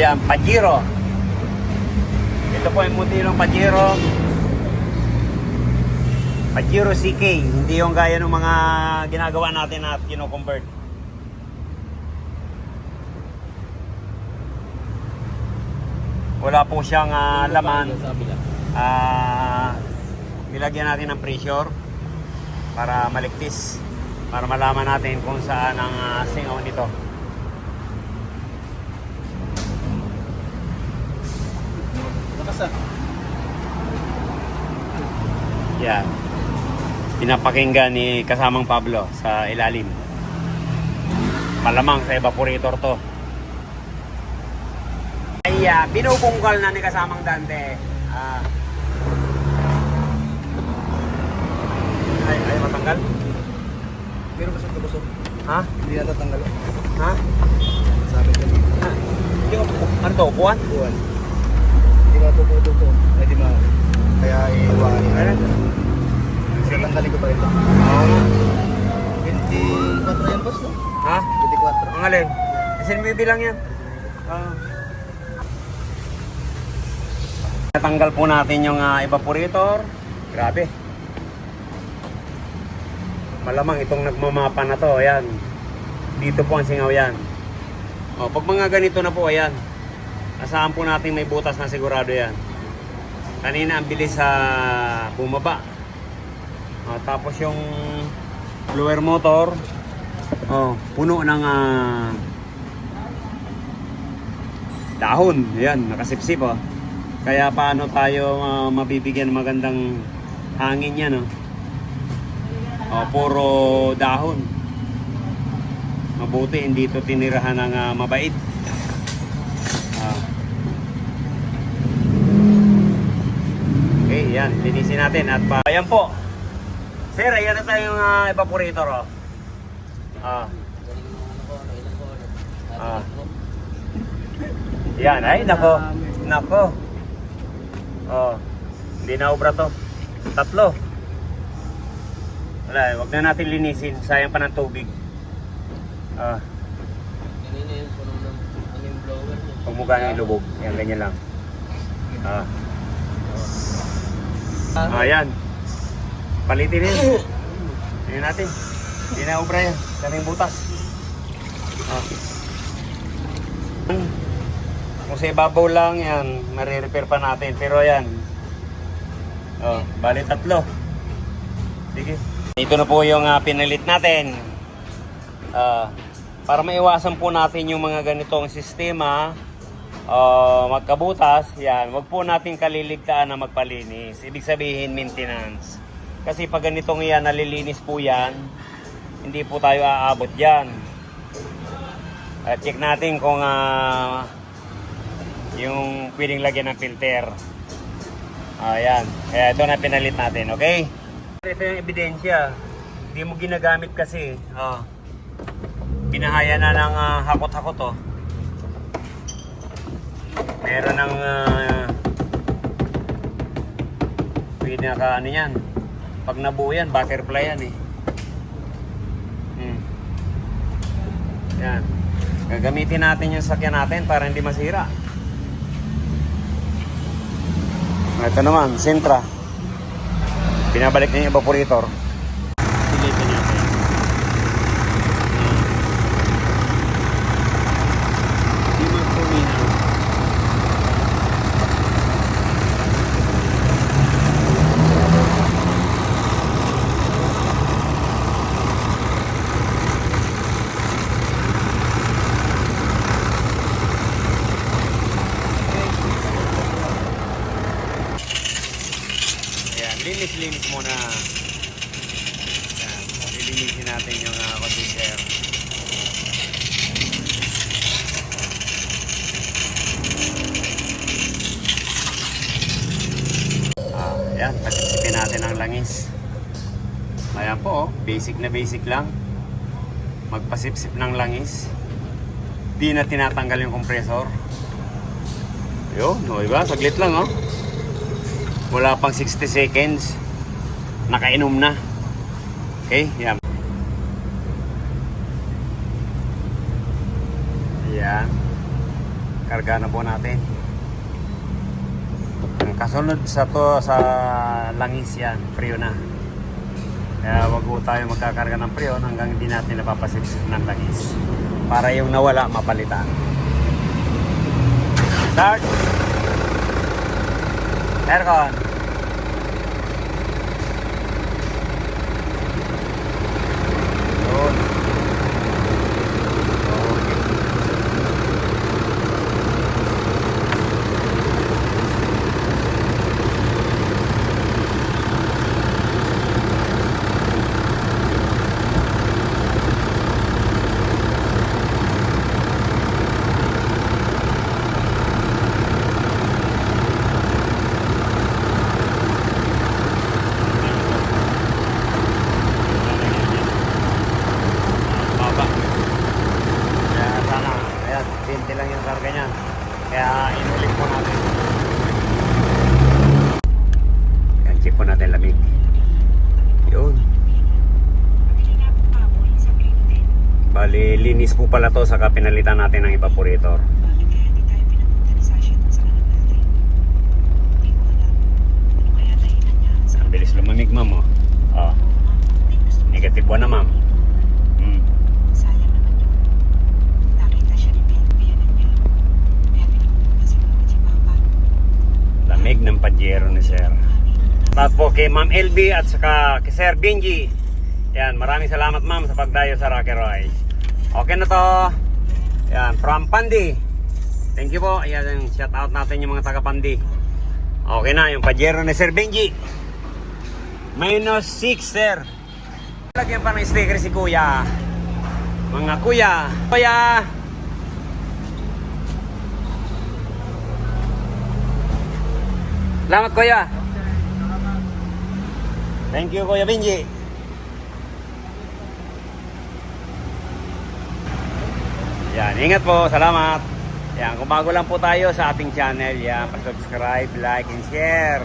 Ayan, Pajero. Ito po yung modelong Pajero. Pajero CK. Hindi yung gaya ng mga ginagawa natin at kino-convert. Wala po siyang laman. Nilagyan natin ng pressure para maligtis, para malaman natin kung saan ang singaw nito. Yan. Pinapakinggan ni kasamang Pablo sa ilalim. Malamang sa evaporator to. Ay, binubungkal na ni kasamang Dante. Ay, matanggal? Pero busog. Ha? Hindi na tatanggal. Ha? Sabi ko. Hindi ko, ano to, upuan? Buwan. Hindi matututo ko. Ay, di ma. Kaya iwain. Ano? Tatanggalin ko pa rin. Oo. 24 yan, boss, no? Ha? 24. Ang alin? Isin mo yung bilang yan. Natanggal po natin yung evaporator. Grabe. Malamang itong nagmamapa na to, ayan. Dito po ang singaw yan. O, pag mga ganito na po, ayan. Asahan po natin may butas na sigurado yan. Kanina ang bilis sa bumaba. O, tapos yung blower motor, puno ng dahon. Ayan, nakasipsip o. Kaya paano tayo mabibigyan magandang hangin yan, no? Puro dahon. Mabuti hindi ito tinirahan ng mabait. Okay, yan. Linisin natin. At ayan po. Sir, ayan na tayong evaporator. Yan. Ay, nako. Nako. Hindi na obra to. 3. Wala, wag na natin linisin. Sayang pa ng tubig. Kanina yung puno ng hangin blower. Pag mukha ng ilubog. Yan, ganyan lang. Yan. Palitin yun. Tingnan natin. Hindi na obra yan. Daming butas. Kung sa ibabaw lang yan, marirepair pa natin. Pero yan. Bali 3. Sige. Ito na po yung pinalit natin. Para maiwasan po natin yung mga ganitong sistema, magkabutas, yan, wag po natin kaliligtaan na magpalinis. Ibig sabihin maintenance. Kasi pag ganitong yan, nalilinis po yan, hindi po tayo aabot dyan. Check natin kung yung pwedeng lagyan ng filter. Ayan. Kaya ito na pinalit natin, okay? Ito yung ebidensya. Hindi mo ginagamit kasi. Binahaya na ng hakot-hakot, oh. Meron ng pinaka ano yan. Pag nabuo yan, butterfly yan eh. Yan. Gagamitin natin yung sakyan natin para hindi masira. Ito naman, Sentra. Binabalik na yung evaporator. Silipin natin. Hindi magpuminaw. Linis muna. Yan. Lilinisin natin yung condenser. Yan. Pasipsipin natin ang langis. Ayan po, basic na basic lang. Magpasipsip ng langis. Di na tinatanggal yung compressor. Yun, no, diba? Saglit lang, oh. Wala pang 60 seconds. Nakainom na. Okay, yan. Yan. Karga na po natin. Ang kasunod sa langis yan, preo na. Kaya wag po tayo magkakarga ng preo hanggang hindi natin napapasipsip ng langis. Para yung nawala, mapalitan. Start! Aircon! Yun. Baba. Kaya sana, kaya 20 lang yung karga niyan. Kaya inulit po natin. Yan, check po natin lamig. Yun. Bali, linis po pala to saka pinalitan natin ng evaporator. Ang bilis lumamig, ma'am. Oh. Oh. Negative 1 na, ma'am. Hmm. Lamig ng Pajero ni Sir. Tapos po kay Ma'am LB at saka kay Sir Benji. Yan, maraming salamat ma'am sa pagdayo sa Rocky Roy. Okay na to. Yan, from Pandi. Thank you po. Yan, shout out natin yung mga taga Pandi. Okay na, yung Pajero ni Sir Benji. -6, sir. Lagyan pa ng sticker si Kuya. Mga Kuya. Kuya! Salamat Kuya. Thank you Kuya Benji. Yan, ingat po. Salamat. Yan, kung bago lang po tayo sa ating channel, yan, pa-subscribe, like, and share.